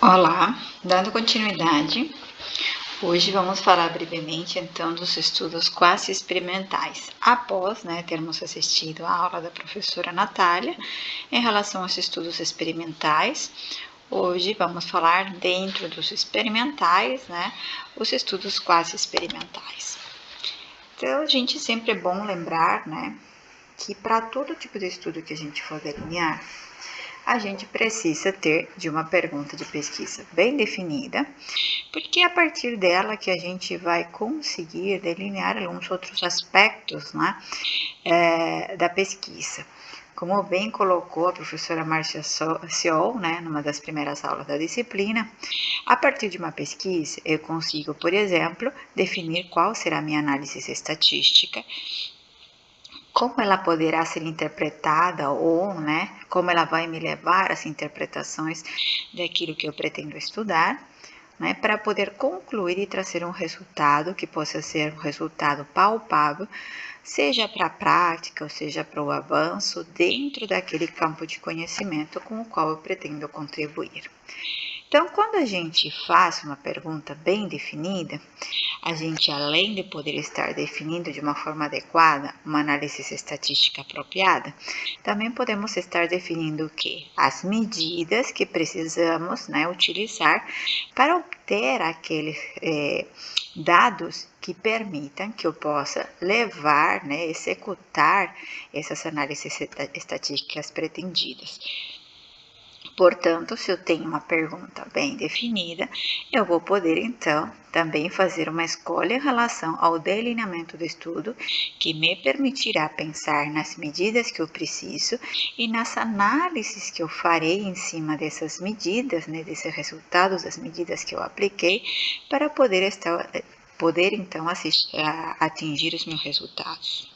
Olá, dando continuidade, hoje vamos falar brevemente então dos estudos quase experimentais, após termos assistido a aula da professora Natália em relação aos estudos experimentais. Hoje vamos falar dentro dos experimentais, os estudos quase experimentais. Então, gente, sempre é bom lembrar, que para todo tipo de estudo que a gente for delinear, a gente precisa ter de uma pergunta de pesquisa bem definida, porque é a partir dela que a gente vai conseguir delinear alguns outros aspectos da pesquisa. Como bem colocou a professora Márcia Ciol, numa das primeiras aulas da disciplina, a partir de uma pesquisa eu consigo, por exemplo, definir qual será a minha análise estatística, como ela poderá ser interpretada ou, como ela vai me levar às interpretações daquilo que eu pretendo estudar, para poder concluir e trazer um resultado que possa ser um resultado palpável, seja para a prática ou seja para o avanço dentro daquele campo de conhecimento com o qual eu pretendo contribuir. Então, quando a gente faz uma pergunta bem definida, a gente, além de poder estar definindo de uma forma adequada uma análise estatística apropriada, também podemos estar definindo o quê? As medidas que precisamos utilizar para obter aqueles dados que permitam que eu possa levar, executar essas análises estatísticas pretendidas. Portanto, se eu tenho uma pergunta bem definida, eu vou poder, então, também fazer uma escolha em relação ao delineamento do estudo, que me permitirá pensar nas medidas que eu preciso e nas análises que eu farei em cima dessas medidas, desses resultados das medidas que eu apliquei, para poder então, atingir os meus resultados.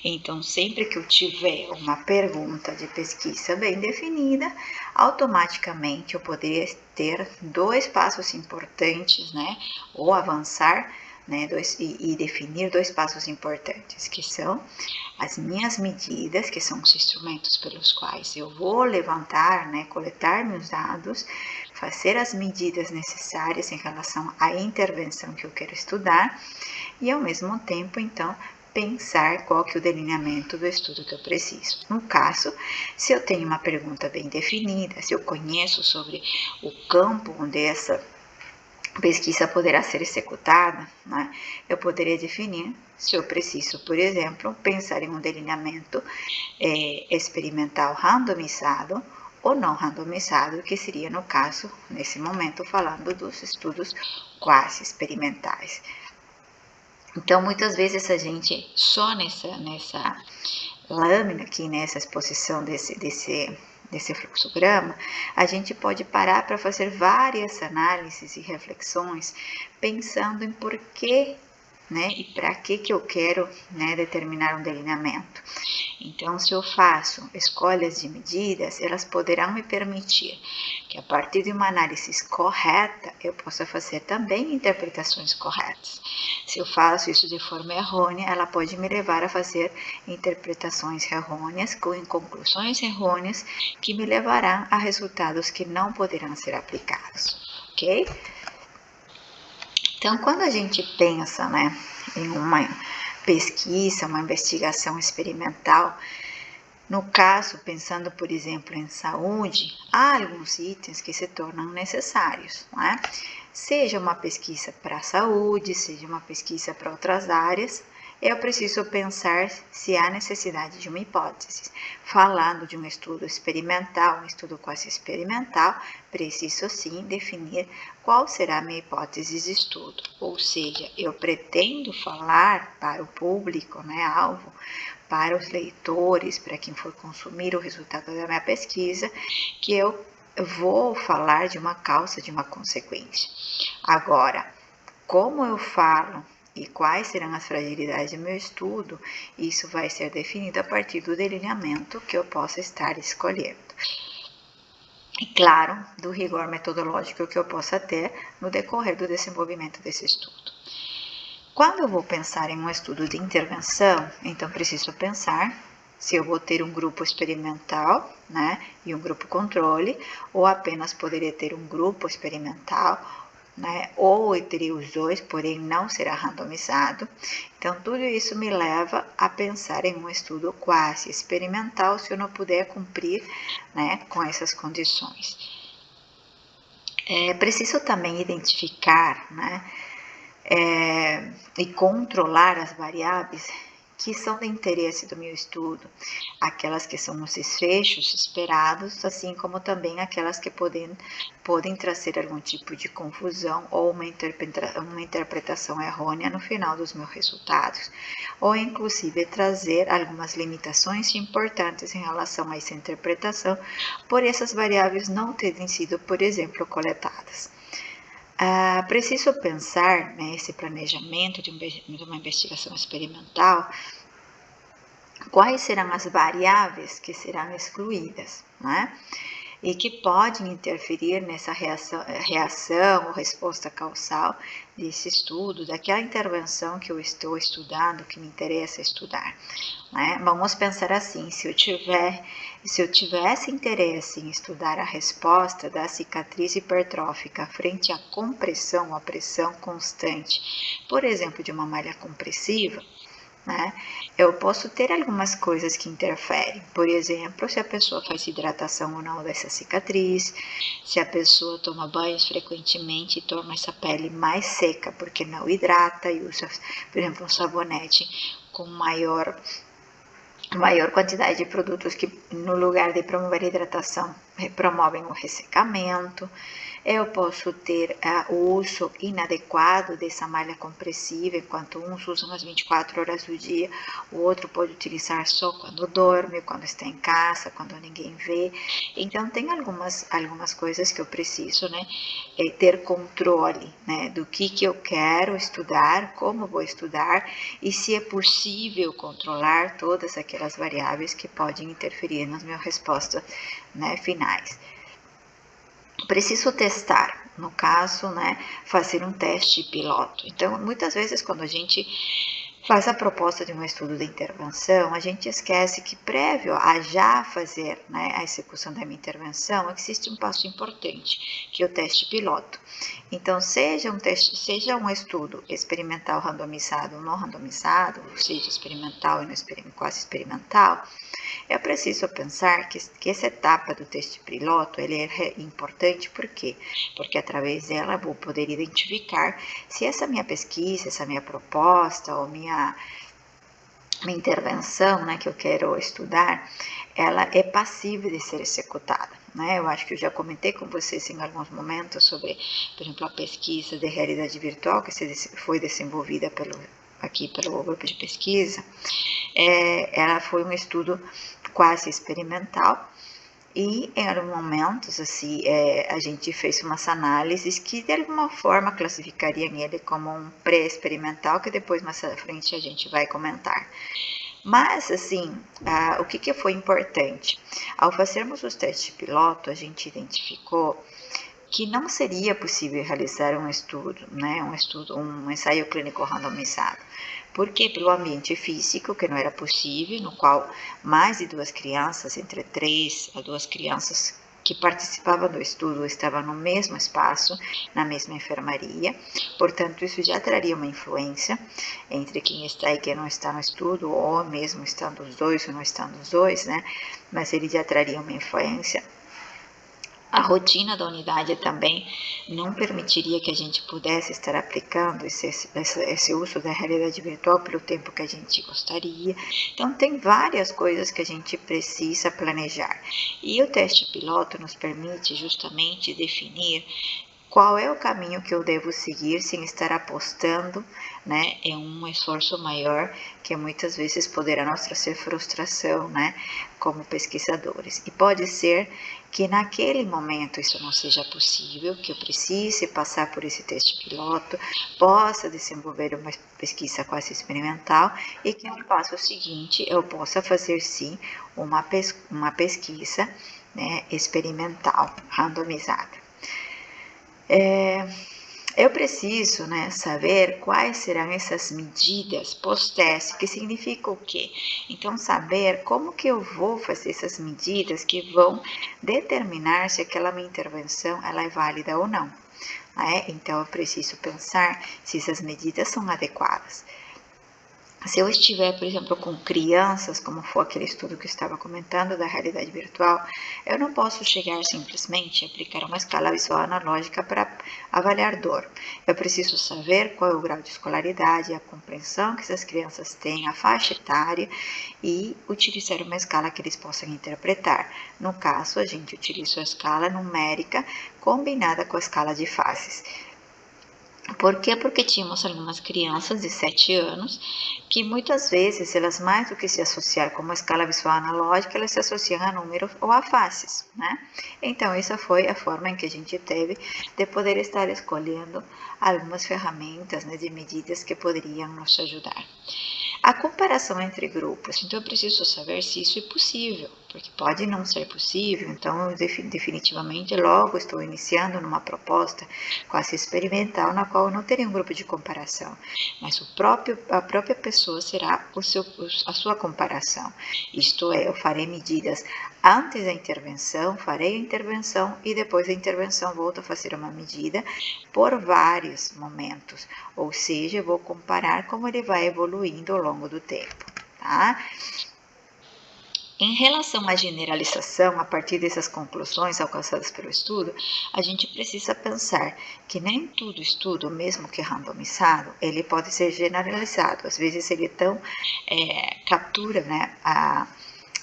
Então, sempre que eu tiver uma pergunta de pesquisa bem definida, automaticamente eu poderia ter dois passos importantes, ou avançar, e definir dois passos importantes, que são as minhas medidas, que são os instrumentos pelos quais eu vou levantar, coletar meus dados, fazer as medidas necessárias em relação à intervenção que eu quero estudar e, ao mesmo tempo, então, pensar qual que é o delineamento do estudo que eu preciso. No caso, se eu tenho uma pergunta bem definida, se eu conheço sobre o campo onde essa pesquisa poderá ser executada, eu poderia definir se eu preciso, por exemplo, pensar em um delineamento experimental randomizado ou não randomizado, que seria, no caso, nesse momento, falando dos estudos quase experimentais. Então, muitas vezes a gente, só nessa lâmina aqui, nessa exposição desse fluxograma, a gente pode parar para fazer várias análises e reflexões, pensando em por que, e para que eu quero, determinar um delineamento. Então, se eu faço escolhas de medidas, elas poderão me permitir que, a partir de uma análise correta, eu possa fazer também interpretações corretas. Se eu faço isso de forma errônea, ela pode me levar a fazer interpretações errôneas, com conclusões errôneas, que me levarão a resultados que não poderão ser aplicados, ok? Então, quando a gente pensa, em uma pesquisa, uma investigação experimental, no caso, pensando, por exemplo, em saúde, há alguns itens que se tornam necessários, Seja uma pesquisa para a saúde, seja uma pesquisa para outras áreas, eu preciso pensar se há necessidade de uma hipótese. Falando de um estudo experimental, um estudo quase experimental, preciso sim definir qual será a minha hipótese de estudo. Ou seja, eu pretendo falar para o público, alvo, para os leitores, para quem for consumir o resultado da minha pesquisa, que eu vou falar de uma causa, de uma consequência. Agora, como eu falo e quais serão as fragilidades do meu estudo, isso vai ser definido a partir do delineamento que eu possa estar escolhendo. E, claro, do rigor metodológico que eu possa ter no decorrer do desenvolvimento desse estudo. Quando eu vou pensar em um estudo de intervenção, então preciso pensar se eu vou ter um grupo experimental, né, e um grupo controle, ou apenas poderia ter um grupo experimental, né, ou eu teria os dois, porém não será randomizado. Então, tudo isso me leva a pensar em um estudo quase experimental se eu não puder cumprir, né, com essas condições. É preciso também identificar, né, e controlar as variáveis que são de interesse do meu estudo, aquelas que são os desfechos esperados, assim como também aquelas que podem trazer algum tipo de confusão ou uma interpretação errônea no final dos meus resultados, ou inclusive trazer algumas limitações importantes em relação a essa interpretação, por essas variáveis não terem sido, por exemplo, coletadas. Preciso pensar nesse planejamento de uma investigação experimental quais serão as variáveis que serão excluídas, né? E que podem interferir nessa reação ou resposta causal desse estudo, daquela intervenção que eu estou estudando, que me interessa estudar. Né? Vamos pensar assim, se eu tivesse interesse em estudar a resposta da cicatriz hipertrófica frente à compressão, à pressão constante, por exemplo, de uma malha compressiva, né? Eu posso ter algumas coisas que interferem, por exemplo, se a pessoa faz hidratação ou não dessa cicatriz, se a pessoa toma banhos frequentemente e torna essa pele mais seca porque não hidrata e usa, por exemplo, um sabonete com maior quantidade de produtos que, no lugar de promover a hidratação, promovem o ressecamento. Eu posso ter o uso inadequado dessa malha compressiva, enquanto uns usam as 24 horas do dia, o outro pode utilizar só quando dorme, quando está em casa, quando ninguém vê. Então, tem algumas coisas que eu preciso, né, ter controle, né, do que eu quero estudar, como vou estudar e se é possível controlar todas aquelas variáveis que podem interferir nas minhas respostas, né, finais. Preciso testar, no caso, né, fazer um teste piloto. Então, muitas vezes, quando a gente faz a proposta de um estudo de intervenção, a gente esquece que prévio a já fazer, né, a execução da minha intervenção, existe um passo importante, que é o teste piloto. Então, seja um estudo experimental randomizado ou não randomizado, ou seja, experimental e não quase experimental, é preciso pensar que essa etapa do teste piloto ele é importante, por quê? Porque através dela eu vou poder identificar se essa minha pesquisa, essa minha proposta ou minha intervenção, né, que eu quero estudar, ela é passível de ser executada. Né? Eu acho que eu já comentei com vocês em alguns momentos sobre, por exemplo, a pesquisa de realidade virtual que foi desenvolvida aqui pelo grupo de pesquisa. Ela foi um estudo quase experimental e em alguns momentos assim, a gente fez umas análises que de alguma forma classificariam ele como um pré-experimental, que depois mais à frente a gente vai comentar. Mas, assim, o que foi importante? Ao fazermos os testes piloto, a gente identificou que não seria possível realizar um estudo, né, um ensaio clínico randomizado, porque pelo ambiente físico, que não era possível, no qual mais de 2 crianças, entre 3 a 2 crianças que participavam do estudo estavam no mesmo espaço, na mesma enfermaria, portanto, isso já traria uma influência entre quem está e quem não está no estudo, ou mesmo estando os dois ou não estando os dois, né, mas ele já traria uma influência. A rotina da unidade também não permitiria que a gente pudesse estar aplicando esse uso da realidade virtual pelo tempo que a gente gostaria. Então, tem várias coisas que a gente precisa planejar. E o teste piloto nos permite justamente definir qual é o caminho que eu devo seguir sem estar apostando, né, em um esforço maior que muitas vezes poderá nos trazer frustração, né, como pesquisadores. E pode ser que naquele momento isso não seja possível, que eu precise passar por esse teste piloto, possa desenvolver uma pesquisa quase experimental e que no passo seguinte eu possa fazer sim uma pesquisa, né, experimental, randomizada. eu preciso, né, saber quais serão essas medidas pós-teste, que significa o quê? Então, saber como que eu vou fazer essas medidas que vão determinar se aquela minha intervenção ela é válida ou não. Né? Então, eu preciso pensar se essas medidas são adequadas. Se eu estiver, por exemplo, com crianças, como foi aquele estudo que eu estava comentando da realidade virtual, eu não posso chegar simplesmente a aplicar uma escala visual analógica para avaliar dor. Eu preciso saber qual é o grau de escolaridade, a compreensão que essas crianças têm, a faixa etária e utilizar uma escala que eles possam interpretar. No caso, a gente utiliza a escala numérica combinada com a escala de faces. Por quê? Porque tínhamos algumas crianças de 7 anos que muitas vezes elas mais do que se associar com uma escala visual analógica, elas se associam a números ou a faces, né? Então essa foi a forma em que a gente teve de poder estar escolhendo algumas ferramentas, né, de medidas que poderiam nos ajudar. A comparação entre grupos, então eu preciso saber se isso é possível, porque pode não ser possível, então eu definitivamente logo estou iniciando numa proposta quase experimental na qual eu não terei um grupo de comparação, mas a própria pessoa será a sua comparação. Isto é, eu farei medidas antes da intervenção, farei a intervenção e depois da intervenção volto a fazer uma medida por vários momentos, ou seja, eu vou comparar como ele vai evoluindo ao longo do tempo, tá? Em relação à generalização, a partir dessas conclusões alcançadas pelo estudo, a gente precisa pensar que nem todo estudo, mesmo que randomizado, ele pode ser generalizado. Às vezes ele captura, né,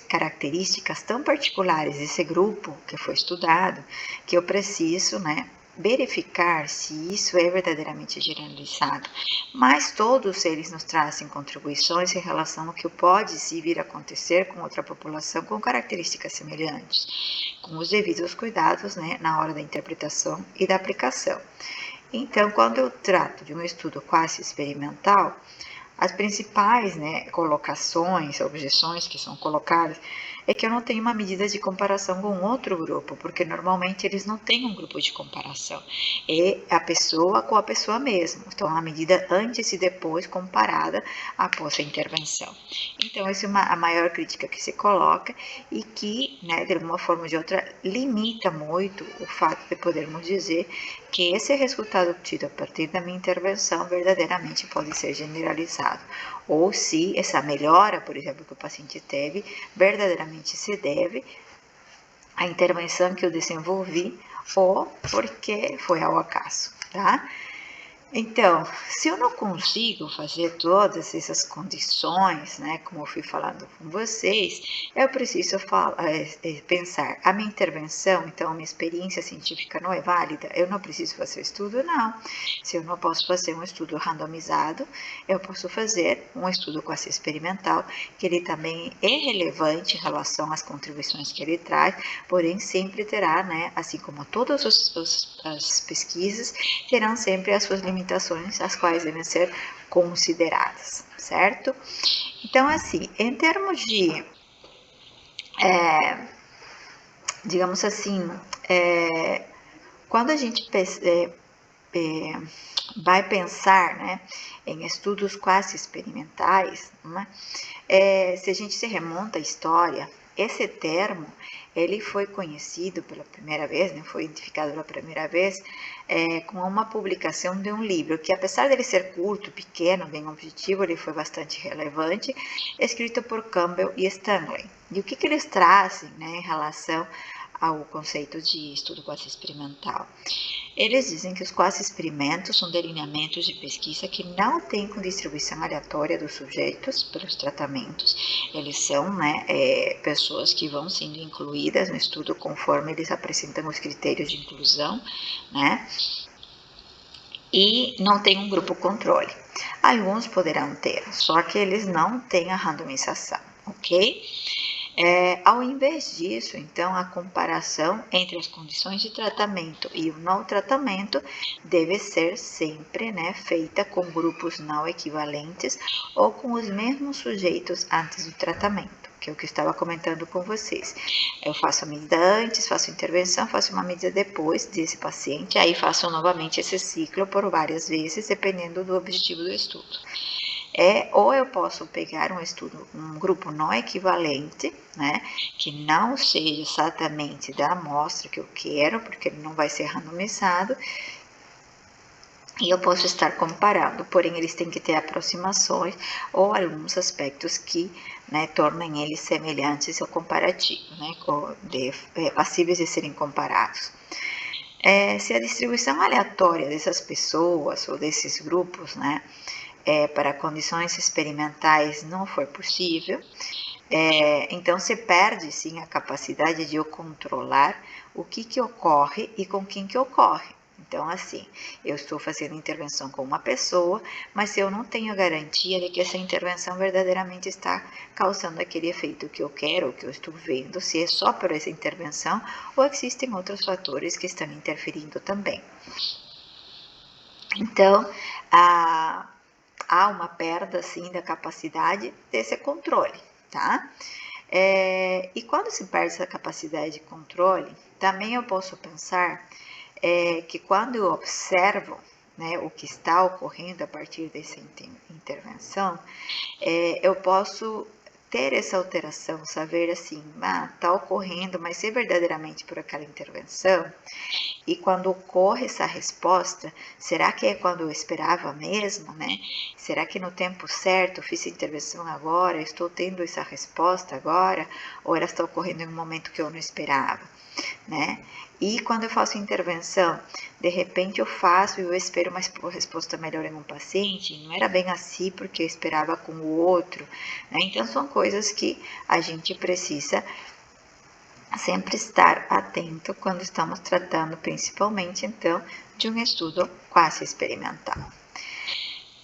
características tão particulares desse grupo que foi estudado, que eu preciso, né, verificar se isso é verdadeiramente generalizado. Mas todos eles nos trazem contribuições em relação ao que pode se vir a acontecer com outra população com características semelhantes, com os devidos cuidados, né, na hora da interpretação e da aplicação. Então, quando eu trato de um estudo quase experimental, as principais, né, colocações, objeções que são colocadas é que eu não tenho uma medida de comparação com outro grupo, porque normalmente eles não têm um grupo de comparação. É a pessoa com a pessoa mesma. Então, a medida antes e depois comparada após a intervenção. Então, essa é a maior crítica que se coloca e que, né, de uma forma ou de outra, limita muito o fato de podermos dizer que esse resultado obtido a partir da minha intervenção verdadeiramente pode ser generalizado, ou se essa melhora, por exemplo, que o paciente teve, verdadeiramente se deve à intervenção que eu desenvolvi ou porque foi ao acaso, tá? Então, se eu não consigo fazer todas essas condições, né, como eu fui falando com vocês, eu preciso pensar, a minha intervenção, então a minha experiência científica não é válida? Eu não preciso fazer estudo? Não. Se eu não posso fazer um estudo randomizado, eu posso fazer um estudo quase experimental, que ele também é relevante em relação às contribuições que ele traz, porém sempre terá, né, assim como todas as pesquisas, terão sempre as suas limitações, as quais devem ser consideradas, certo? Então, assim, em termos de, digamos assim, quando a gente vai pensar, né, em estudos quase experimentais, né, se a gente se remonta à história, esse termo ele foi conhecido pela primeira vez, né, foi identificado pela primeira vez com uma publicação de um livro que, apesar de ele ser curto, pequeno, bem objetivo, ele foi bastante relevante, escrito por Campbell e Stanley. E o que eles trazem, né, em relação ao conceito de estudo quase experimental? Eles dizem que os quase experimentos são delineamentos de pesquisa que não têm com distribuição aleatória dos sujeitos pelos tratamentos. Eles são, né, pessoas que vão sendo incluídas no estudo conforme eles apresentam os critérios de inclusão, né, e não tem um grupo controle. Alguns poderão ter, só que eles não têm a randomização, ok? Ao invés disso, então, a comparação entre as condições de tratamento e o não tratamento deve ser sempre, né, feita com grupos não equivalentes ou com os mesmos sujeitos antes do tratamento. que é o que eu estava comentando com vocês. Eu faço a medida antes, faço a intervenção, faço uma medida depois desse paciente, aí faço novamente esse ciclo por várias vezes, dependendo do objetivo do estudo. Ou eu posso pegar um grupo não equivalente, né, que não seja exatamente da amostra que eu quero, porque ele não vai ser randomizado, e eu posso estar comparando, porém eles têm que ter aproximações ou alguns aspectos que, né, tornem eles semelhantes ao comparativo, né, passíveis de serem comparados. Se a distribuição aleatória dessas pessoas ou desses grupos, né, para condições experimentais não for possível, então se perde sim a capacidade de eu controlar o que ocorre e com quem que ocorre. Então, assim, eu estou fazendo intervenção com uma pessoa, mas eu não tenho garantia de que essa intervenção verdadeiramente está causando aquele efeito que eu quero, ou que eu estou vendo, se é só por essa intervenção ou existem outros fatores que estão interferindo também. Então, há uma perda, assim, da capacidade desse controle, tá? E quando se perde essa capacidade de controle, também eu posso pensar que quando eu observo, né, o que está ocorrendo a partir dessa intervenção, eu posso ter essa alteração, saber assim, está ocorrendo, mas se verdadeiramente por aquela intervenção, e quando ocorre essa resposta, será que é quando eu esperava mesmo, né? Será que no tempo certo eu fiz a intervenção agora, estou tendo essa resposta agora, ou ela está ocorrendo em um momento que eu não esperava, né? E quando eu faço intervenção, de repente eu faço e eu espero uma resposta melhor em um paciente, não era bem assim porque eu esperava com o outro, né? Então são coisas que a gente precisa sempre estar atento quando estamos tratando, principalmente então, de um estudo quase experimental.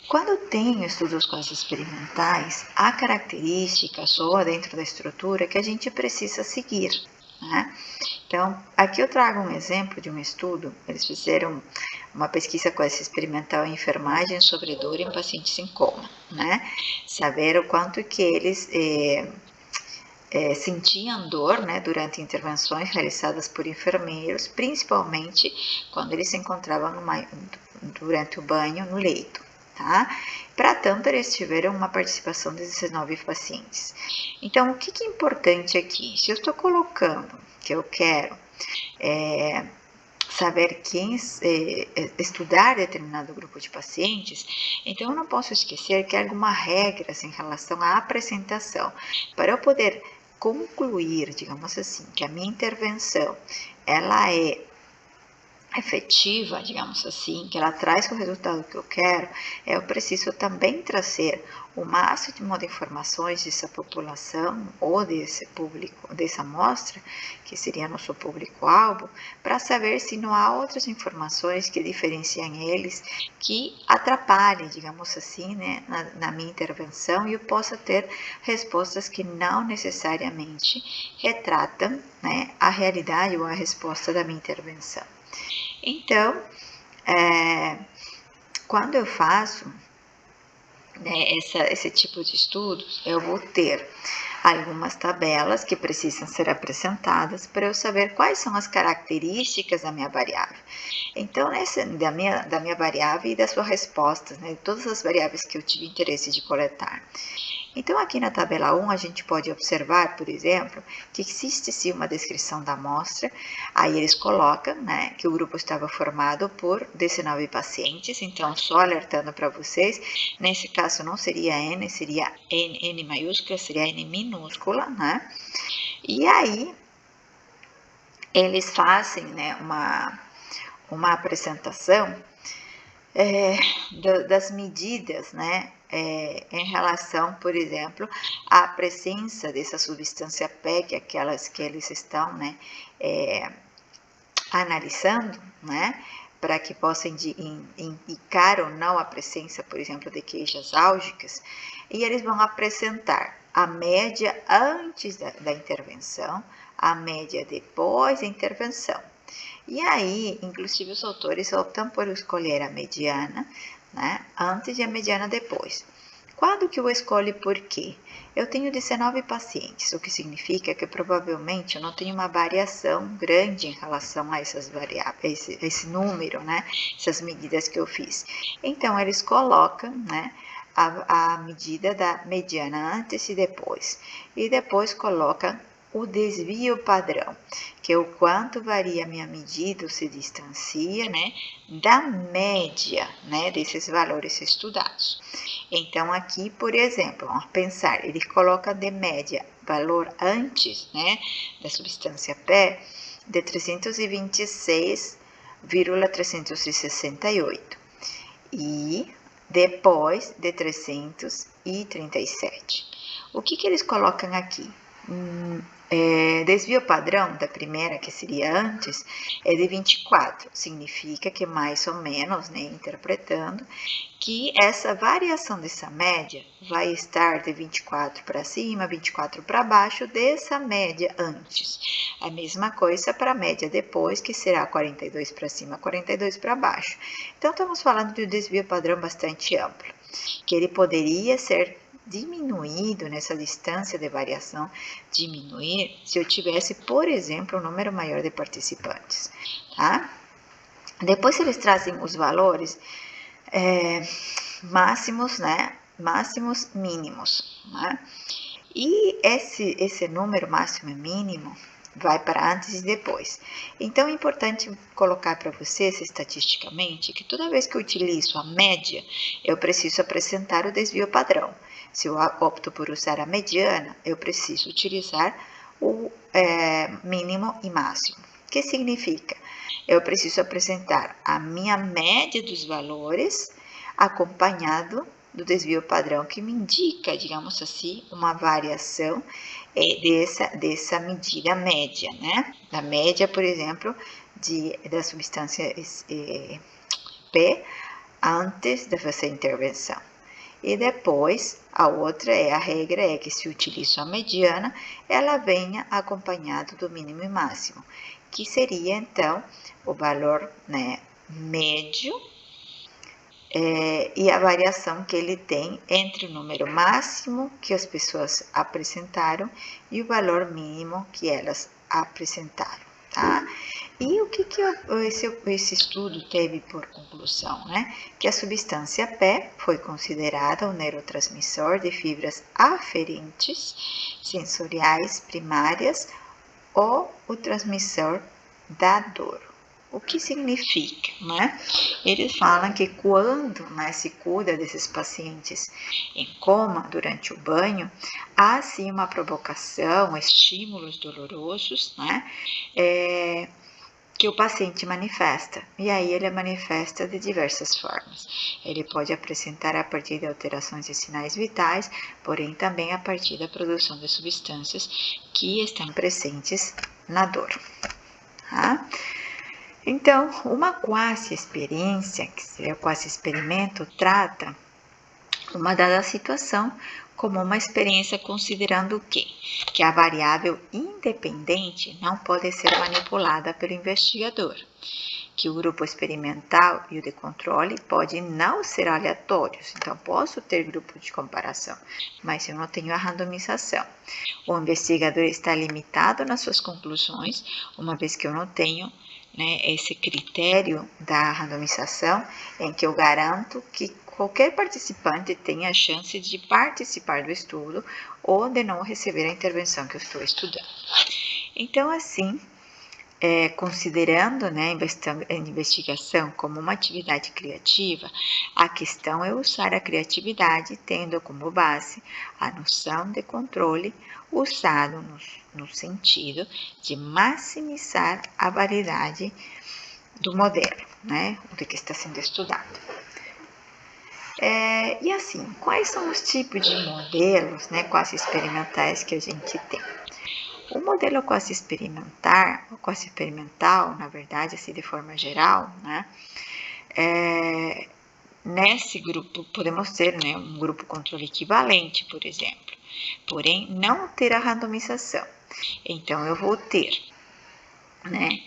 Quando tenho estudos quase experimentais, há características ou dentro da estrutura que a gente precisa seguir, né? Então, aqui eu trago um exemplo de um estudo. Eles fizeram uma pesquisa quase experimental em enfermagem sobre dor em pacientes em coma, né? Saber o quanto que eles sentiam dor, né, durante intervenções realizadas por enfermeiros, principalmente quando eles se encontravam durante o banho no leito. Tá? Para tanto, eles tiveram uma participação de 19 pacientes. Então, o que é importante aqui? Se eu estou colocando que eu quero saber quem estudar determinado grupo de pacientes, então eu não posso esquecer que há algumas regras em relação à apresentação. Para eu poder concluir, digamos assim, que a minha intervenção ela é efetiva, digamos assim, que ela traz o resultado que eu quero, eu preciso também trazer o máximo de informações dessa população ou desse público, dessa amostra, que seria nosso público-alvo, para saber se não há outras informações que diferenciem eles, que atrapalhem, digamos assim, né, na minha intervenção, e eu possa ter respostas que não necessariamente retratam, né, a realidade ou a resposta da minha intervenção. Então, quando eu faço, né, esse tipo de estudos, eu vou ter algumas tabelas que precisam ser apresentadas para eu saber quais são as características da minha variável. Então, da minha variável e das suas respostas, né, de todas as variáveis que eu tive interesse de coletar. Então, aqui na tabela 1, a gente pode observar, por exemplo, que existe sim uma descrição da amostra. Aí eles colocam, né, que o grupo estava formado por 19 pacientes. Então, só alertando para vocês, nesse caso não seria N, seria N maiúscula, seria N minúscula, né? E aí, eles fazem, né, uma apresentação das medidas, né, em relação, por exemplo, à presença dessa substância PEG, aquelas que eles estão, né, analisando, né, para que possam indicar ou não a presença, por exemplo, de queixas álgicas, e eles vão apresentar a média antes da intervenção, a média depois da intervenção. E aí, inclusive, os autores optam por escolher a mediana, né, antes e a mediana depois. Quando que eu escolho por quê? Eu tenho 19 pacientes, o que significa que provavelmente eu não tenho uma variação grande em relação a essas variáveis, esse número, né? Essas medidas que eu fiz. Então, eles colocam, né? A medida da mediana antes e depois colocam o desvio padrão, que é o quanto varia a minha medida ou se distancia, né, da média, né, desses valores estudados. Então, aqui, por exemplo, vamos pensar, ele coloca de média valor antes, né, da substância P de 326,368 e depois de 337. O que eles colocam aqui? Desvio padrão da primeira, que seria antes, é de 24. Significa que mais ou menos, né, interpretando, que essa variação dessa média vai estar de 24 para cima, 24 para baixo dessa média antes. A mesma coisa para a média depois, que será 42 para cima, 42 para baixo. Então, estamos falando de um desvio padrão bastante amplo, que ele poderia ser diminuído nessa distância de variação, diminuir se eu tivesse, por exemplo, um número maior de participantes, tá? Depois eles trazem os valores máximos, né? Máximos, mínimos, né? E esse número máximo e mínimo vai para antes e depois. Então, é importante colocar para vocês, estatisticamente, que toda vez que eu utilizo a média, eu preciso apresentar o desvio padrão. Se eu opto por usar a mediana, eu preciso utilizar o mínimo e máximo. O que significa? Eu preciso apresentar a minha média dos valores acompanhado do desvio padrão, que me indica, digamos assim, uma variação dessa medida média, né? Da média, por exemplo, da substância P antes de fazer a intervenção. E depois, a regra é que se utilizo a mediana, ela venha acompanhado do mínimo e máximo, que seria, então, o valor, né, médio e a variação que ele tem entre o número máximo que as pessoas apresentaram e o valor mínimo que elas apresentaram, tá? E o que esse estudo teve por conclusão, né? Que a substância P foi considerada um neurotransmissor de fibras aferentes sensoriais primárias ou o transmissor da dor. O que significa, né? Eles falam que quando, né, se cuida desses pacientes em coma durante o banho, há sim uma provocação, estímulos dolorosos, né? Que o paciente manifesta, e aí ele manifesta de diversas formas. Ele pode apresentar a partir de alterações de sinais vitais, porém também a partir da produção de substâncias que estão presentes na dor. Tá? Então, uma quasi-experiência, que seria o quasi-experimento, trata uma dada situação como uma experiência considerando o quê? Que a variável independente não pode ser manipulada pelo investigador, que o grupo experimental e o de controle podem não ser aleatórios, então posso ter grupo de comparação, mas eu não tenho a randomização. O investigador está limitado nas suas conclusões, uma vez que eu não tenho, né, esse critério da randomização, em que eu garanto que qualquer participante tenha a chance de participar do estudo ou de não receber a intervenção que eu estou estudando. Então, assim, considerando, né, a investigação como uma atividade criativa, a questão é usar a criatividade tendo como base a noção de controle usado no sentido de maximizar a validade do modelo, né, do que está sendo estudado. E assim, quais são os tipos de modelos, né, quase experimentais que a gente tem? O modelo quasi-experimental, na verdade, assim, de forma geral, né, nesse grupo podemos ter, né, um grupo controle equivalente, por exemplo, porém não ter a randomização. Então, eu vou ter, né,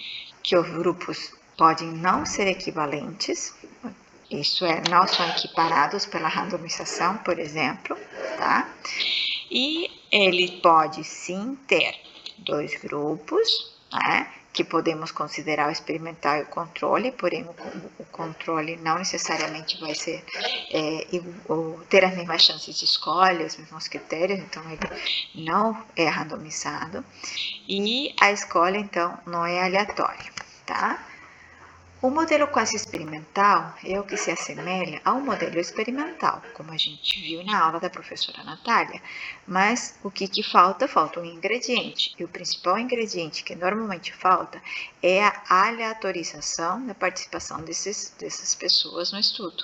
que os grupos podem não ser equivalentes, Isso é, não são equiparados pela randomização, por exemplo, tá? E ele pode sim ter dois grupos, né? Que podemos considerar o experimental e o controle, porém o controle não necessariamente vai ser ter as mesmas chances de escolha, os mesmos critérios, então ele não é randomizado. E a escolha, então, não é aleatória, tá? O modelo quase experimental é o que se assemelha ao modelo experimental, como a gente viu na aula da professora Natália. Mas o que falta? Falta um ingrediente. E o principal ingrediente que normalmente falta é a aleatorização da participação dessas pessoas no estudo.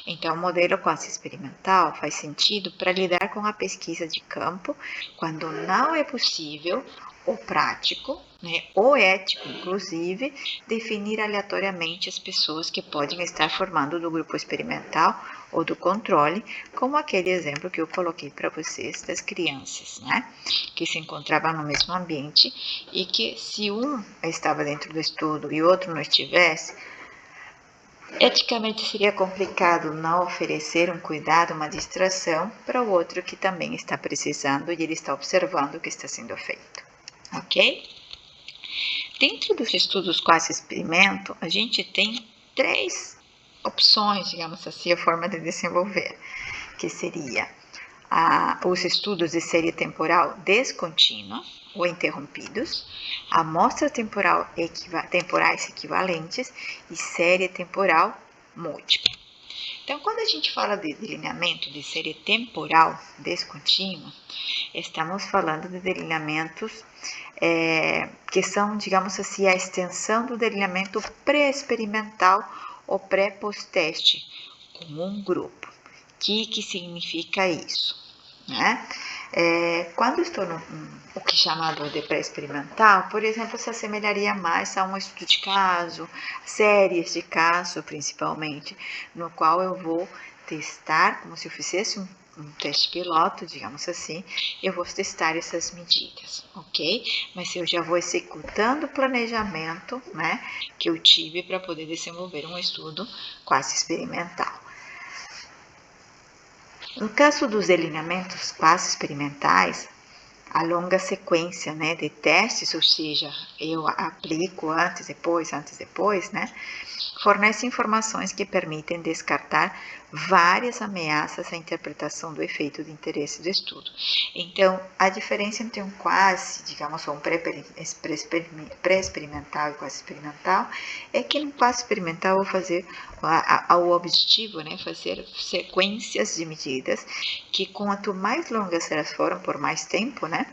Então, o modelo quase experimental faz sentido para lidar com a pesquisa de campo quando não é possível ou prático, né, ou ético, inclusive, definir aleatoriamente as pessoas que podem estar formando do grupo experimental ou do controle, como aquele exemplo que eu coloquei para vocês das crianças, né, que se encontravam no mesmo ambiente e que, se um estava dentro do estudo e o outro não estivesse, eticamente seria complicado não oferecer um cuidado, uma distração para o outro que também está precisando e ele está observando o que está sendo feito, ok? Dentro dos estudos quase experimento, a gente tem 3 opções, digamos assim, a forma de desenvolver, que seria os estudos de série temporal descontínua ou interrompidos, amostras temporais equivalentes e série temporal múltipla. Então, quando a gente fala de delineamento de série temporal descontínua, estamos falando de delineamentos que são, digamos assim, a extensão do delineamento pré-experimental ou pré-post-teste com um grupo. O que significa isso? Né? Quando estou o que é chamado de pré-experimental, por exemplo, se assemelharia mais a um estudo de caso, séries de caso principalmente, no qual eu vou testar, como se eu fizesse um teste piloto, digamos assim, eu vou testar essas medidas, ok? Mas eu já vou executando o planejamento, né, que eu tive para poder desenvolver um estudo quase experimental. No caso dos delineamentos quase experimentais, a longa sequência, né, de testes, ou seja, eu aplico antes, depois, né, fornece informações que permitem descartar várias ameaças à interpretação do efeito de interesse do estudo. Então, a diferença entre um quase, digamos, um pré-experimental e quase experimental, é que no quase experimental eu vou fazer o objetivo, né, fazer sequências de medidas que quanto mais longas elas foram, por mais tempo, né,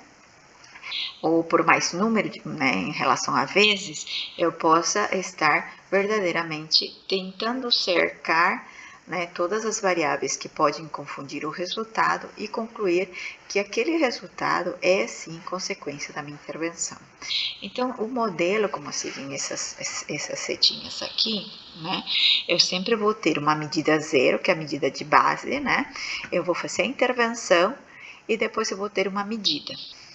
ou por mais número, né, em relação a vezes, eu possa estar verdadeiramente tentando cercar, né, todas as variáveis que podem confundir o resultado e concluir que aquele resultado é sim consequência da minha intervenção. Então, o modelo, como seguem essas setinhas aqui, né, eu sempre vou ter uma medida zero, que é a medida de base, né, eu vou fazer a intervenção e depois eu vou ter uma medida,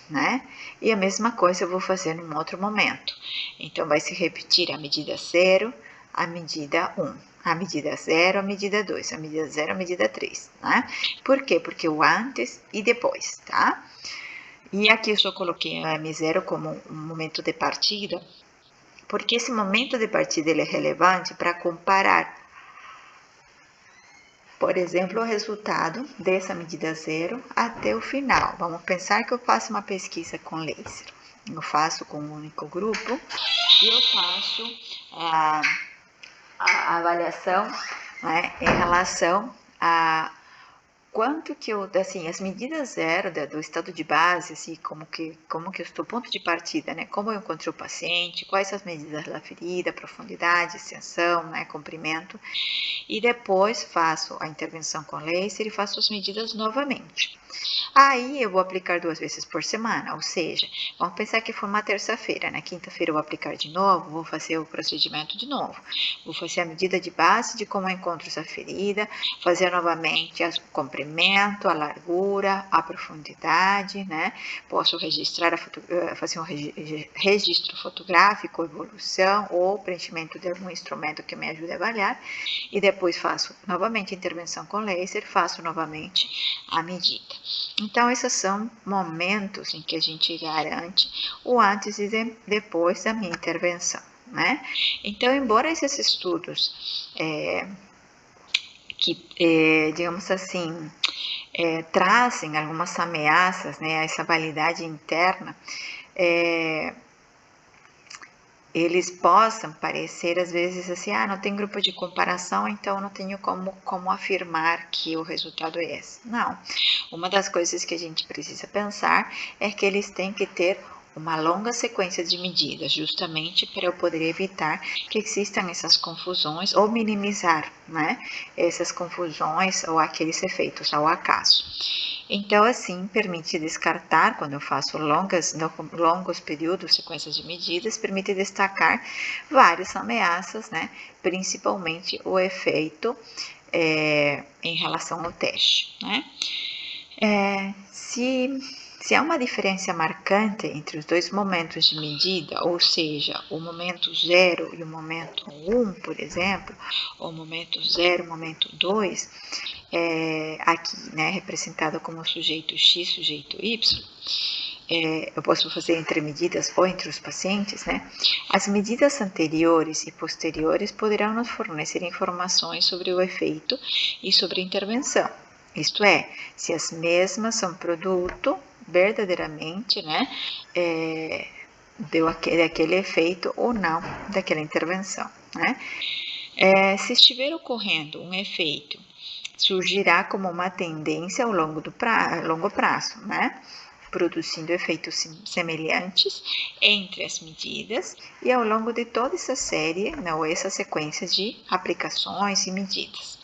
né? E a mesma coisa eu vou fazer num outro momento. Então, vai se repetir a medida 0, a medida 1, a medida 0, a medida 2, a medida 0, a medida 3, né? Por quê? Porque o antes e depois, tá? E aqui eu só coloquei a M0 como um momento de partida, porque esse momento de partida ele é relevante para comparar, por exemplo, o resultado dessa medida 0 até o final. Vamos pensar que eu faço uma pesquisa com laser. Eu faço com um único grupo e eu faço a avaliação, né, em relação a quanto que eu, assim, as medidas zero do estado de base, assim, como que eu estou, ponto de partida, né, como eu encontrei o paciente, quais as medidas da ferida, profundidade, extensão, né, comprimento, e depois faço a intervenção com laser e faço as medidas novamente. Aí eu vou aplicar 2 vezes por semana, ou seja, vamos pensar que foi uma terça-feira, na quinta-feira eu vou aplicar de novo, vou fazer o procedimento de novo, vou fazer a medida de base de como eu encontro essa ferida, fazer novamente o comprimento, comprimento, a largura, a profundidade, né? Posso registrar, fazer um registro fotográfico, evolução ou preenchimento de algum instrumento que me ajude a avaliar e depois faço novamente a intervenção com laser, faço novamente a medida. Então, esses são momentos em que a gente garante o antes e depois da minha intervenção, né? Então, embora esses estudos digamos assim, trazem algumas ameaças, né, a essa validade interna, eles possam parecer às vezes assim, não tem grupo de comparação, então não tenho como afirmar que o resultado é esse. Não, uma das coisas que a gente precisa pensar é que eles têm que ter uma longa sequência de medidas, justamente para eu poder evitar que existam essas confusões ou minimizar, né, essas confusões ou aqueles efeitos ao acaso. Então, assim, permite descartar, quando eu faço longos períodos, sequências de medidas, permite destacar várias ameaças, né, principalmente o efeito em relação ao teste, né. Se há uma diferença marcante entre os dois momentos de medida, ou seja, o momento 0 e o momento 1, por exemplo, ou o momento 0 e o momento 2, aqui, né, representado como sujeito X, sujeito Y, eu posso fazer entre medidas ou entre os pacientes, né? As medidas anteriores e posteriores poderão nos fornecer informações sobre o efeito e sobre a intervenção. Isto é, se as mesmas são produto verdadeiramente, né, daquele efeito ou não daquela intervenção, né? Se estiver ocorrendo um efeito, surgirá como uma tendência ao longo prazo, né? Produzindo efeitos semelhantes entre as medidas e ao longo de toda essa série, ou essa sequência de aplicações e medidas.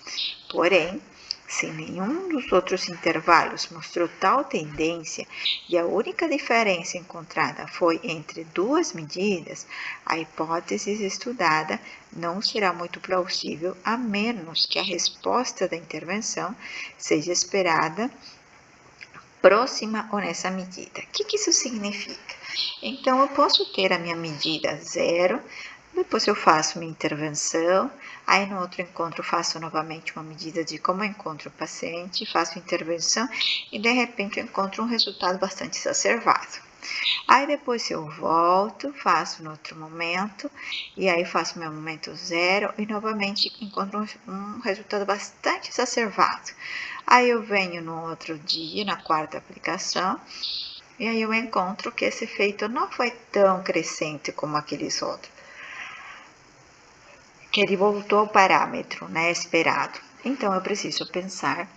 Porém, se nenhum dos outros intervalos mostrou tal tendência e a única diferença encontrada foi entre duas medidas, a hipótese estudada não será muito plausível, a menos que a resposta da intervenção seja esperada próxima ou nessa medida. O que isso significa? Então, eu posso ter a minha medida 0, depois eu faço minha intervenção, aí no outro encontro faço novamente uma medida de como eu encontro o paciente, faço intervenção e de repente eu encontro um resultado bastante exacerbado. Aí depois eu volto, faço no outro momento, e aí faço meu momento 0 e novamente encontro um resultado bastante exacerbado. Aí eu venho no outro dia, na quarta aplicação, e aí eu encontro que esse efeito não foi tão crescente como aqueles outros, que ele voltou ao parâmetro, né, esperado. Então eu preciso pensar,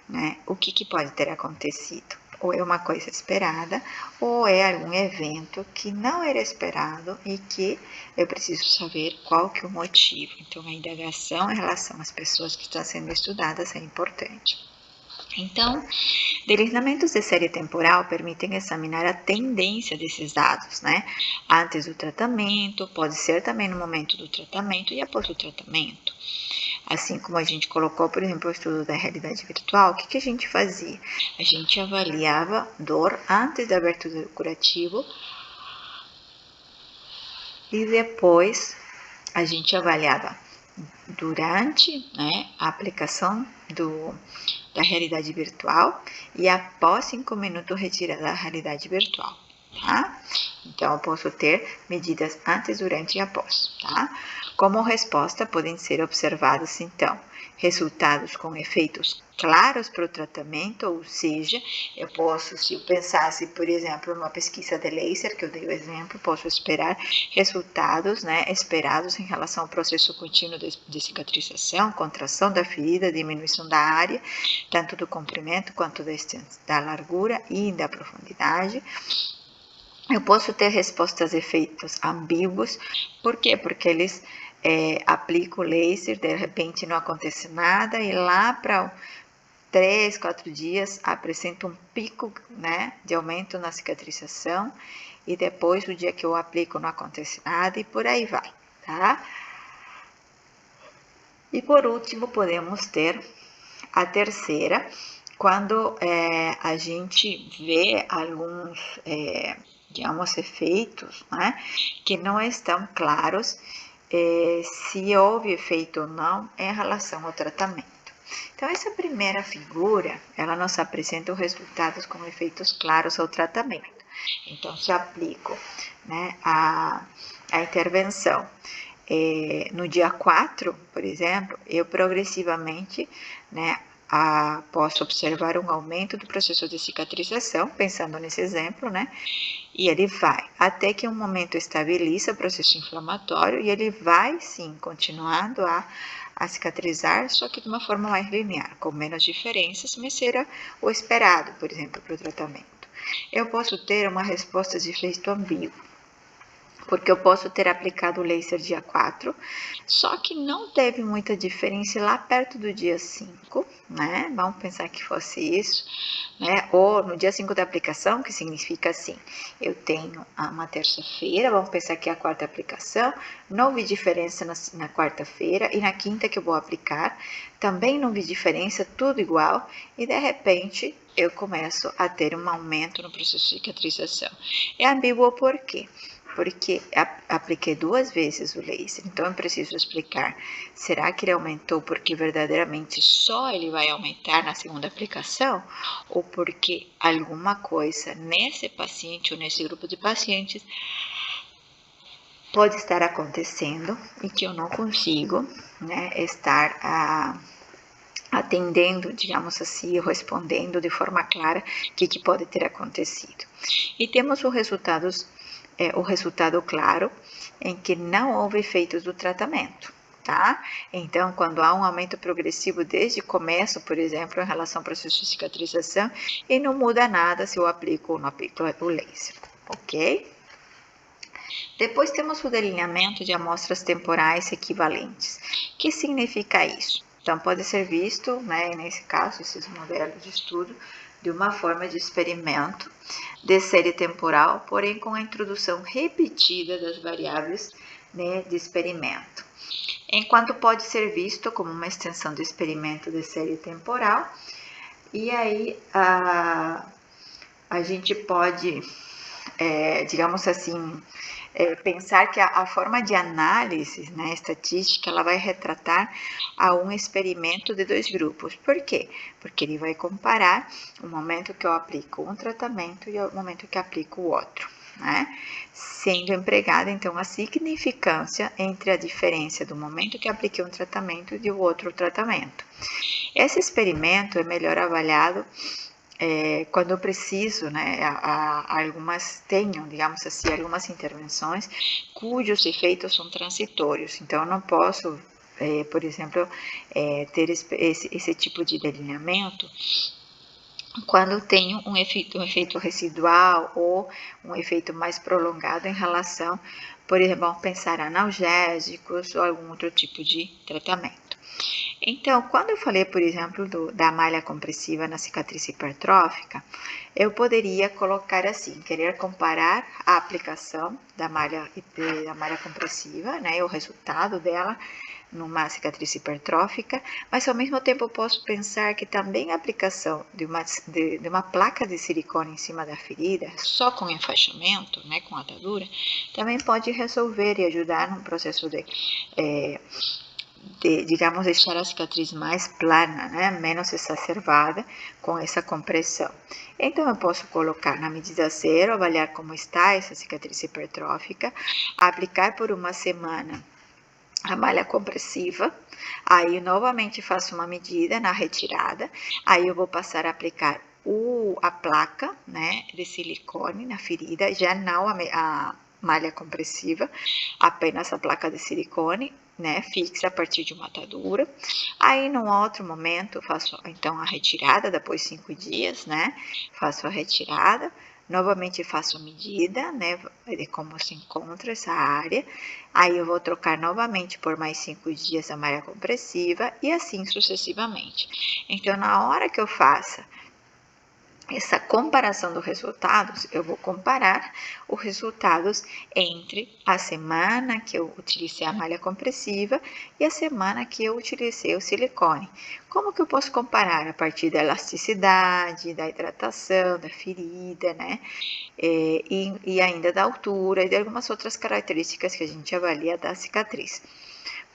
né, o que pode ter acontecido. Ou é uma coisa esperada, ou é algum evento que não era esperado e que eu preciso saber qual que é o motivo. Então, a indagação em relação às pessoas que estão sendo estudadas é importante. Então, deslizamentos de série temporal permitem examinar a tendência desses dados, né? Antes do tratamento, pode ser também no momento do tratamento e após o tratamento. Assim como a gente colocou, por exemplo, o estudo da realidade virtual, o que a gente fazia? A gente avaliava dor antes da abertura do curativo e depois a gente avaliava durante, né, a aplicação da realidade virtual e após 5 minutos retirada da realidade virtual, tá? Então, eu posso ter medidas antes, durante e após, tá? Como resposta, podem ser observados, então, resultados com efeitos claros para o tratamento, ou seja, eu posso, se eu pensasse, por exemplo, numa pesquisa de laser, que eu dei o exemplo, posso esperar resultados, né, esperados em relação ao processo contínuo de cicatrização, contração da ferida, diminuição da área, tanto do comprimento quanto da largura e da profundidade. Eu posso ter respostas a efeitos ambíguos, por quê? Porque eles aplicam o laser, de repente não acontece nada, e lá para 3, 4 dias apresenta um pico, né, de aumento na cicatrização, e depois, o dia que eu aplico, não acontece nada, e por aí vai, tá? E por último, podemos ter a terceira, quando a gente vê alguns, digamos, efeitos, né, que não estão claros se houve efeito ou não em relação ao tratamento. Então, essa primeira figura, ela nos apresenta os resultados com efeitos claros ao tratamento. Então, se aplico, né, a intervenção no dia 4, por exemplo, eu progressivamente, né, posso observar um aumento do processo de cicatrização, pensando nesse exemplo, né? E ele vai até que um momento estabiliza o processo inflamatório e ele vai, sim, continuando a cicatrizar, só que de uma forma mais linear, com menos diferenças, mas será o esperado, por exemplo, para o tratamento. Eu posso ter uma resposta de efeito ambíguo, porque eu posso ter aplicado o laser dia 4, só que não teve muita diferença lá perto do dia 5, né? Vamos pensar que fosse isso, né? Ou no dia 5 da aplicação, que significa assim, eu tenho uma terça-feira, vamos pensar que é a quarta aplicação, não vi diferença na quarta-feira, e na quinta que eu vou aplicar, também não vi diferença, tudo igual, e de repente eu começo a ter um aumento no processo de cicatrização. É ambíguo por quê? Porque apliquei 2 vezes o laser, então eu preciso explicar, será que ele aumentou porque verdadeiramente só ele vai aumentar na segunda aplicação? Ou porque alguma coisa nesse paciente ou nesse grupo de pacientes pode estar acontecendo e que eu não consigo, né, estar atendendo, digamos assim, respondendo de forma clara o que pode ter acontecido. E temos os resultados, o resultado claro em que não houve efeitos do tratamento, tá? Então, quando há um aumento progressivo desde o começo, por exemplo, em relação ao processo de cicatrização, e não muda nada se eu aplico ou não aplico o laser, ok? Depois temos o delineamento de amostras temporais equivalentes. O que significa isso? Então, pode ser visto, né, nesse caso, esses modelos de estudo, de uma forma de experimento de série temporal, porém com a introdução repetida das variáveis, né, de experimento. Enquanto pode ser visto como uma extensão do experimento de série temporal, e aí a gente pode, digamos assim, pensar que a forma de análise, né, estatística, ela vai retratar a um experimento de 2 grupos. Por quê? Porque ele vai comparar o momento que eu aplico um tratamento e o momento que eu aplico o outro, né? Sendo empregada, então, a significância entre a diferença do momento que eu apliquei um tratamento e do outro tratamento. Esse experimento é melhor avaliado quando eu preciso, né, tenho, digamos assim, algumas intervenções cujos efeitos são transitórios. Então, eu não posso, por exemplo, ter esse tipo de delineamento quando eu tenho um efeito residual ou um efeito mais prolongado em relação, por exemplo, vamos pensar analgésicos ou algum outro tipo de tratamento. Então, quando eu falei, por exemplo, da malha compressiva na cicatriz hipertrófica, eu poderia colocar assim, querer comparar a aplicação da malha compressiva, né, o resultado dela numa cicatriz hipertrófica, mas ao mesmo tempo eu posso pensar que também a aplicação de uma placa de silicone em cima da ferida, só com enfaixamento, né, com atadura, também pode resolver e ajudar no processo de digamos, deixar a cicatriz mais plana, né, menos exacerbada com essa compressão. Então, eu posso colocar na medida 0, avaliar como está essa cicatriz hipertrófica, aplicar por uma semana a malha compressiva, aí novamente faço uma medida na retirada, aí eu vou passar a aplicar a placa, né, de silicone na ferida, já não a malha compressiva, apenas a placa de silicone, né, fixa a partir de uma atadura. Aí, num outro momento, faço então a retirada, depois 5 dias, né, faço a retirada, novamente faço a medida, né, de como se encontra essa área. Aí eu vou trocar novamente por mais 5 dias a malha compressiva e assim sucessivamente. Então, na hora que eu faça essa comparação dos resultados, eu vou comparar os resultados entre a semana que eu utilizei a malha compressiva e a semana que eu utilizei o silicone. Como que eu posso comparar? A partir da elasticidade, da hidratação, da ferida, né? E ainda da altura e de algumas outras características que a gente avalia da cicatriz.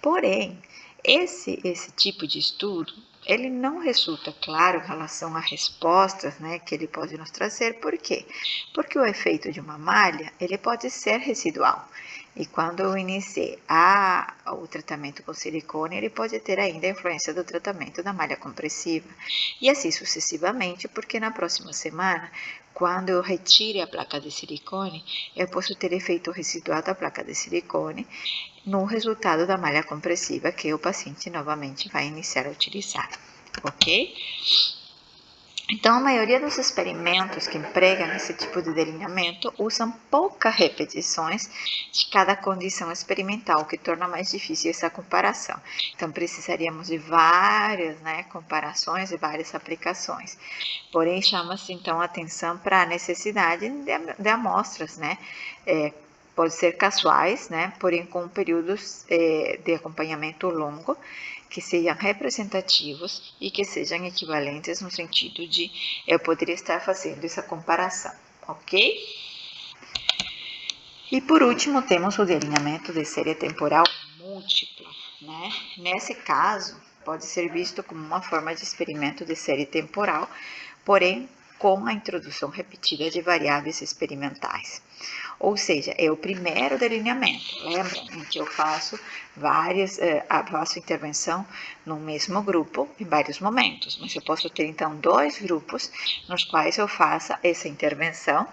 Porém, esse tipo de estudo, ele não resulta claro em relação a respostas, né, que ele pode nos trazer. Por quê? Porque o efeito de uma malha, ele pode ser residual. E quando eu iniciei o tratamento com silicone, ele pode ter ainda a influência do tratamento da malha compressiva. E assim sucessivamente, porque na próxima semana, quando eu retire a placa de silicone, eu posso ter efeito residual da placa de silicone no resultado da malha compressiva que o paciente novamente vai iniciar a utilizar, ok? Então, a maioria dos experimentos que empregam esse tipo de delineamento usam poucas repetições de cada condição experimental, o que torna mais difícil essa comparação. Então, precisaríamos de várias, né, comparações e várias aplicações. Porém, chama-se então a atenção para a necessidade de amostras, né? Pode ser casuais, né? Porém com períodos de acompanhamento longo, que sejam representativos e que sejam equivalentes no sentido de eu poderia estar fazendo essa comparação, ok? E por último, temos o delineamento de série temporal múltipla, né? Nesse caso, pode ser visto como uma forma de experimento de série temporal, porém com a introdução repetida de variáveis experimentais. Ou seja, é o primeiro delineamento, lembra? Em que eu faço faço intervenção no mesmo grupo em vários momentos, mas eu posso ter então 2 grupos nos quais eu faça essa intervenção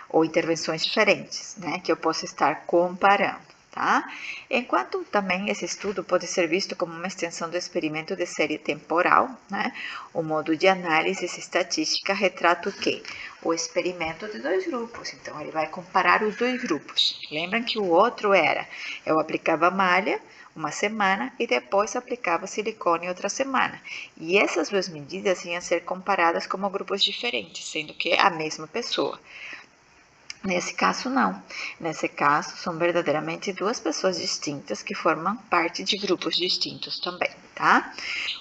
ou intervenções diferentes, né? Que eu posso estar comparando. Tá? Enquanto também esse estudo pode ser visto como uma extensão do experimento de série temporal, né? O modo de análise estatística retrata o quê? O experimento de 2 grupos, então ele vai comparar os 2 grupos. Lembram que o outro era, eu aplicava malha uma semana e depois aplicava silicone outra semana. E essas 2 medidas iam ser comparadas como grupos diferentes, sendo que é a mesma pessoa. Nesse caso, não. Nesse caso, são verdadeiramente 2 pessoas distintas que formam parte de grupos distintos também, tá?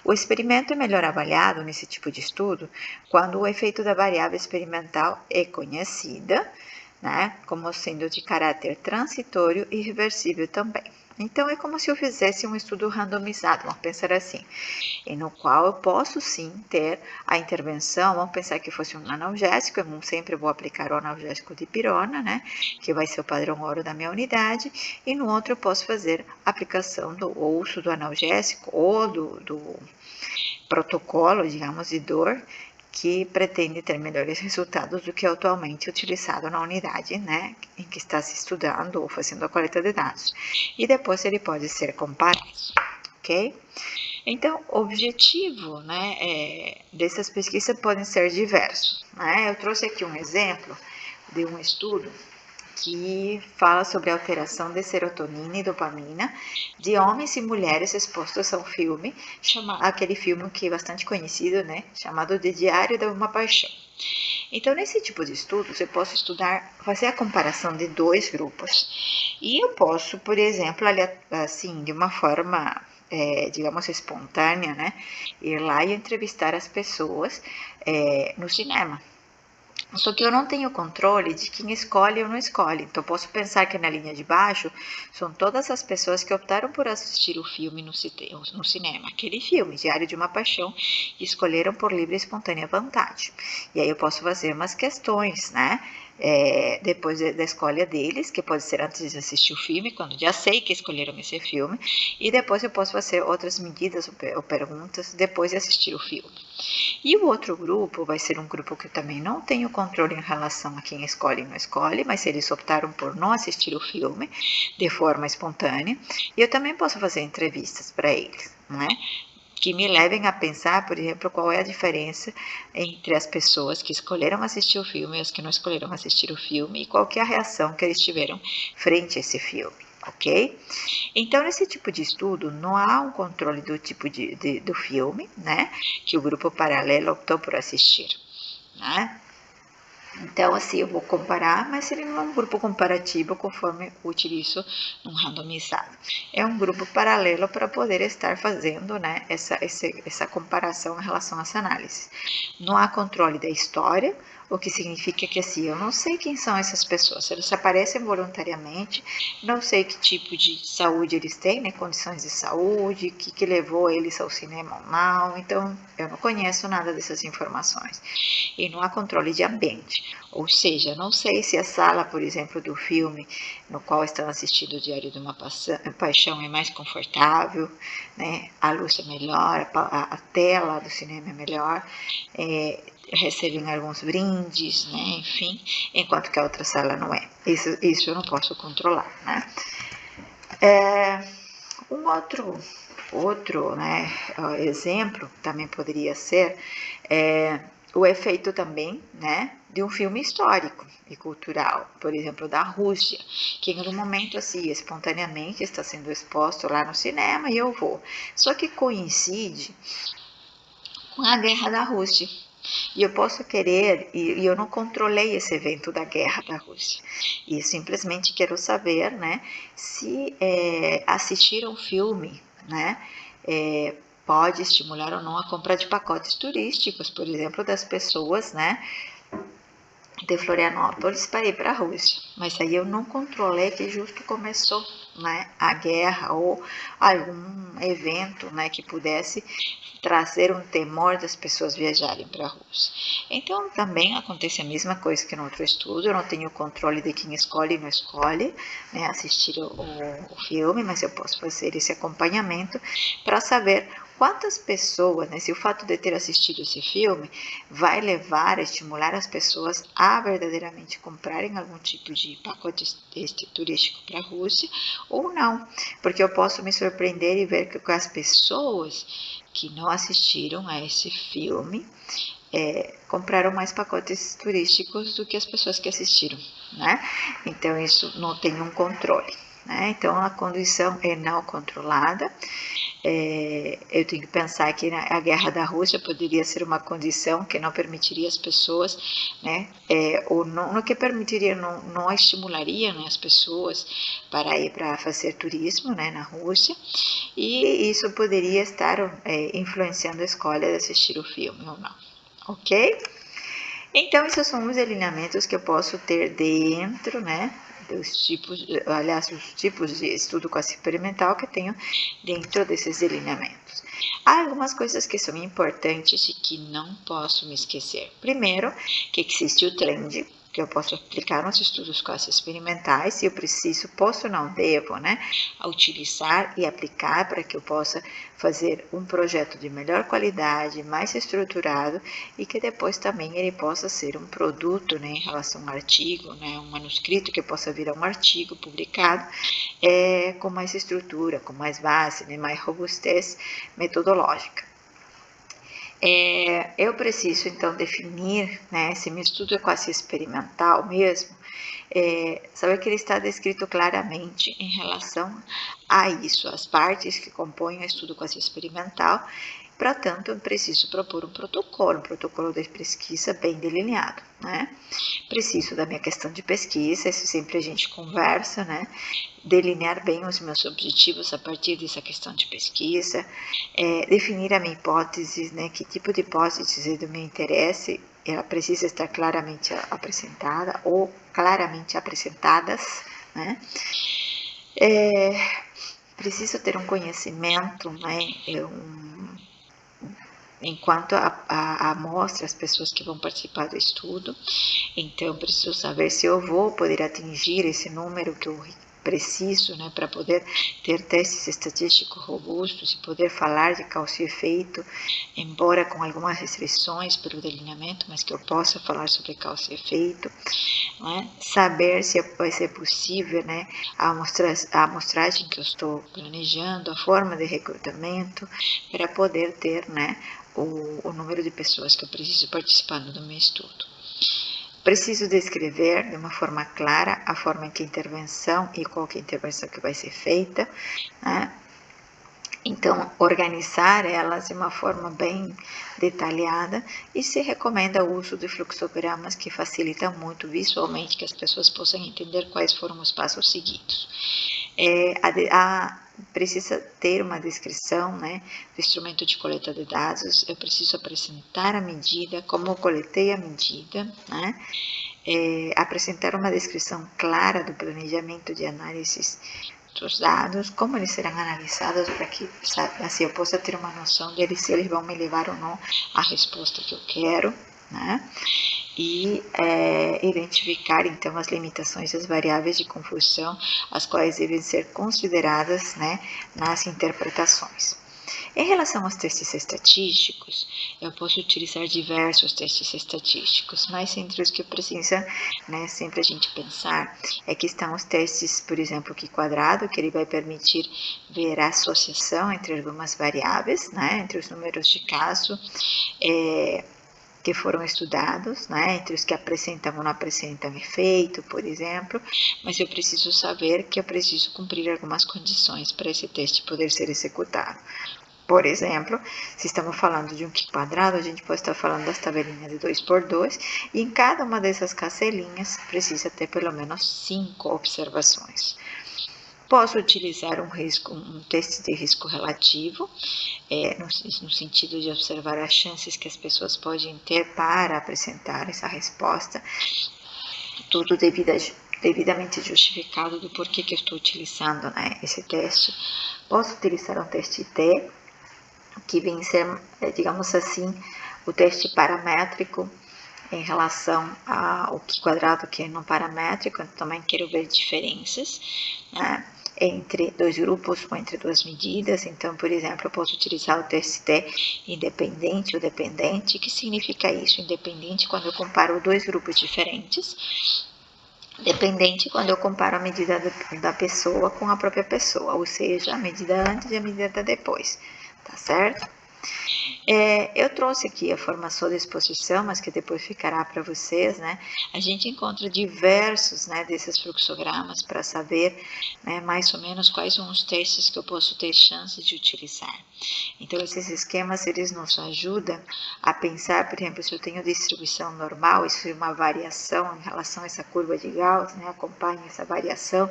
O experimento é melhor avaliado nesse tipo de estudo quando o efeito da variável experimental é conhecida, né? Como sendo de caráter transitório e reversível também. Então, é como se eu fizesse um estudo randomizado, vamos pensar assim, e no qual eu posso sim ter a intervenção, vamos pensar que fosse um analgésico, eu sempre vou aplicar o analgésico de pirona, né, que vai ser o padrão ouro da minha unidade, e no outro eu posso fazer a aplicação do uso do analgésico ou do protocolo, digamos, de dor, que pretende ter melhores resultados do que atualmente utilizado na unidade, né, em que está se estudando ou fazendo a coleta de dados. E depois ele pode ser comparado, ok? Então, o objetivo, né, dessas pesquisas podem ser diversos, né? Eu trouxe aqui um exemplo de um estudo que fala sobre a alteração de serotonina e dopamina de homens e mulheres expostos a um filme, aquele filme que é bastante conhecido, né, chamado de Diário de uma Paixão. Então, nesse tipo de estudos, eu posso fazer a comparação de 2 grupos. E eu posso, por exemplo, assim, de uma forma, digamos, espontânea, né, ir lá e entrevistar as pessoas no cinema. Só que eu não tenho controle de quem escolhe ou não escolhe. Então, posso pensar que na linha de baixo são todas as pessoas que optaram por assistir o filme no cinema, aquele filme, Diário de uma Paixão, e escolheram por livre e espontânea vontade. E aí eu posso fazer umas questões, né? Depois da escolha deles, que pode ser antes de assistir o filme, quando já sei que escolheram esse filme, e depois eu posso fazer outras medidas ou perguntas depois de assistir o filme. E o outro grupo vai ser um grupo que eu também não tenho controle em relação a quem escolhe ou não escolhe, mas eles optaram por não assistir o filme de forma espontânea, e eu também posso fazer entrevistas para eles, né? Que me levem a pensar, por exemplo, qual é a diferença entre as pessoas que escolheram assistir o filme e as que não escolheram assistir o filme, e qual que é a reação que eles tiveram frente a esse filme, ok? Então, nesse tipo de estudo, não há um controle do tipo do filme, né, que o grupo paralelo optou por assistir, né? Então, assim, eu vou comparar, mas ele não é um grupo comparativo conforme eu utilizo um randomizado. É um grupo paralelo para poder estar fazendo, né, essa comparação em relação às análises. Não há controle da história, o que significa que, assim, eu não sei quem são essas pessoas, eles aparecem voluntariamente, não sei que tipo de saúde eles têm, né, condições de saúde, o que levou eles ao cinema ou não, então eu não conheço nada dessas informações. E não há controle de ambiente. Ou seja, não sei se a sala, por exemplo, do filme no qual estão assistindo o Diário de uma Paixão é mais confortável, né? A luz é melhor, a tela do cinema é melhor, recebem alguns brindes, né? Enfim, enquanto que a outra sala não é. Isso eu não posso controlar, né? Um outro né, exemplo também poderia ser o efeito também, né, de um filme histórico e cultural, por exemplo, da Rússia, que em algum momento, assim, espontaneamente está sendo exposto lá no cinema e eu vou. Só que coincide com a guerra da Rússia. E eu posso querer, e eu não controlei esse evento da guerra da Rússia. E simplesmente quero saber, né, se assistir ao filme, né, pode estimular ou não a compra de pacotes turísticos, por exemplo, das pessoas, né, de Florianópolis para ir para a Rússia. Mas aí eu não controlei que justo começou, né, a guerra ou algum evento, né, que pudesse trazer um temor das pessoas viajarem para a Rússia. Então também acontece a mesma coisa que no outro estudo, eu não tenho controle de quem escolhe e não escolhe, né, assistir o filme, mas eu posso fazer esse acompanhamento para saber quantas pessoas, né, se o fato de ter assistido esse filme vai levar a estimular as pessoas a verdadeiramente comprarem algum tipo de pacote turístico para a Rússia ou não, porque eu posso me surpreender e ver que as pessoas que não assistiram a esse filme compraram mais pacotes turísticos do que as pessoas que assistiram, né? Então isso não tem um controle, né? Então a condição é não controlada. Eu tenho que pensar que a guerra da Rússia poderia ser uma condição que não permitiria as pessoas, né, ou não que permitiria, não estimularia, né, as pessoas para ir para fazer turismo, né, na Rússia, e isso poderia estar influenciando a escolha de assistir o filme ou não, ok? Então, esses são os alinhamentos que eu posso ter dentro, né, dos tipos de estudo quasi-experimental que eu tenho dentro desses delineamentos. Há algumas coisas que são importantes e que não posso me esquecer. Primeiro, que existe o trend, que eu posso aplicar nos estudos quasi-experimentais, se eu preciso, posso ou não devo, né, utilizar e aplicar para que eu possa fazer um projeto de melhor qualidade, mais estruturado e que depois também ele possa ser um produto, né, em relação a um artigo, né, um manuscrito que possa virar um artigo publicado com mais estrutura, com mais base, né, mais robustez metodológica. Eu preciso, então, definir, né, se meu estudo é quase experimental mesmo, saber que ele está descrito claramente em relação a isso, as partes que compõem o estudo quase experimental. Portanto, eu preciso propor um protocolo de pesquisa bem delineado, né? Preciso da minha questão de pesquisa, isso sempre a gente conversa, né? Delinear bem os meus objetivos a partir dessa questão de pesquisa, definir a minha hipótese, né? Que tipo de hipótese é do meu interesse, ela precisa estar claramente apresentada ou claramente apresentadas, né? Preciso ter um conhecimento, né? Enquanto a amostra, as pessoas que vão participar do estudo. Então, preciso saber se eu vou poder atingir esse número que eu preciso, né, para poder ter testes estatísticos robustos e poder falar de causa e efeito, embora com algumas restrições pelo delineamento, mas que eu possa falar sobre causa e efeito, né? Saber se vai ser possível, né, a amostragem que eu estou planejando, a forma de recrutamento, para poder ter, né, o número de pessoas que eu preciso participando do meu estudo. Preciso descrever de uma forma clara a forma em que a intervenção e qual que é a intervenção que vai ser feita, né? Então, organizar elas de uma forma bem detalhada e se recomenda o uso de fluxogramas que facilita muito visualmente que as pessoas possam entender quais foram os passos seguidos. Precisa ter uma descrição, né, do instrumento de coleta de dados, eu preciso apresentar a medida, como eu coletei a medida, né, apresentar uma descrição clara do planejamento de análises dos dados, como eles serão analisados para que assim eu possa ter uma noção deles, se eles vão me levar ou não à resposta que eu quero, né? E identificar então as limitações das variáveis de confusão, as quais devem ser consideradas, né, nas interpretações. Em relação aos testes estatísticos, eu posso utilizar diversos testes estatísticos, mas entre os que precisa, né, sempre a gente pensar é que estão os testes, por exemplo, Q-quadrado, que ele vai permitir ver a associação entre algumas variáveis, né, entre os números de caso, que foram estudados, né, entre os que apresentam ou não apresentam efeito, por exemplo, mas eu preciso saber que eu preciso cumprir algumas condições para esse teste poder ser executado. Por exemplo, se estamos falando de um Q-quadrado, a gente pode estar falando das tabelinhas de 2x2, e em cada uma dessas caselinhas precisa ter pelo menos 5 observações. Posso utilizar um teste de risco relativo, no sentido de observar as chances que as pessoas podem ter para apresentar essa resposta, tudo devidamente justificado do porquê que eu estou utilizando, né, esse teste. Posso utilizar um teste T, que vem ser, digamos assim, o teste paramétrico em relação ao Q-quadrado, que é não paramétrico. Eu também quero ver diferenças, né, entre dois grupos ou entre duas medidas. Então, por exemplo, eu posso utilizar o teste T independente ou dependente. O que significa isso? Independente quando eu comparo dois grupos diferentes, dependente quando eu comparo a medida da pessoa com a própria pessoa, ou seja, a medida antes e a medida depois, tá certo? Eu trouxe aqui a forma à sua disposição, mas que depois ficará para vocês, né? A gente encontra diversos, né, desses fluxogramas para saber, né, mais ou menos quais são os testes que eu posso ter chances de utilizar. Então, esses esquemas, eles nos ajudam a pensar, por exemplo, se eu tenho distribuição normal, isso é uma variação em relação a essa curva de Gauss, né? Acompanhe essa variação,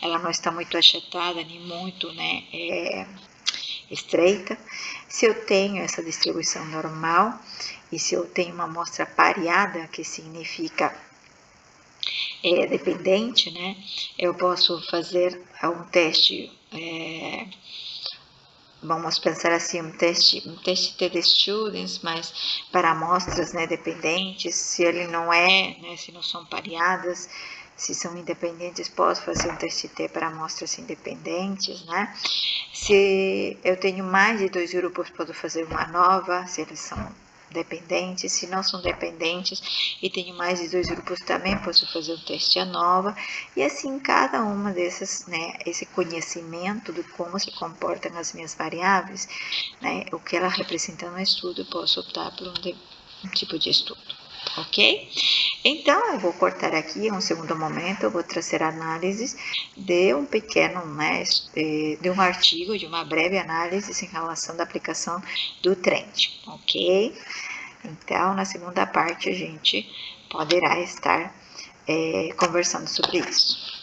ela não está muito achatada, nem muito, né, estreita. Se eu tenho essa distribuição normal e se eu tenho uma amostra pareada, que significa dependente, né, eu posso fazer um teste, vamos pensar assim, um teste T-students, mas para amostras, né, dependentes. Se ele não é, né, se não são pareadas, se são independentes, posso fazer um teste T para amostras independentes, né? Se eu tenho mais de dois grupos, posso fazer uma nova, se eles são dependentes. Se não são dependentes e tenho mais de dois grupos, também posso fazer um teste ANOVA. E assim, cada uma dessas, né, esse conhecimento de como se comportam as minhas variáveis, né, o que ela representa no estudo, eu posso optar por um tipo de estudo. Ok? Então, eu vou cortar aqui um segundo momento, eu vou trazer análises de um pequeno, né, de um artigo, de uma breve análise em relação da aplicação do trend, ok? Então, na segunda parte, a gente poderá estar conversando sobre isso.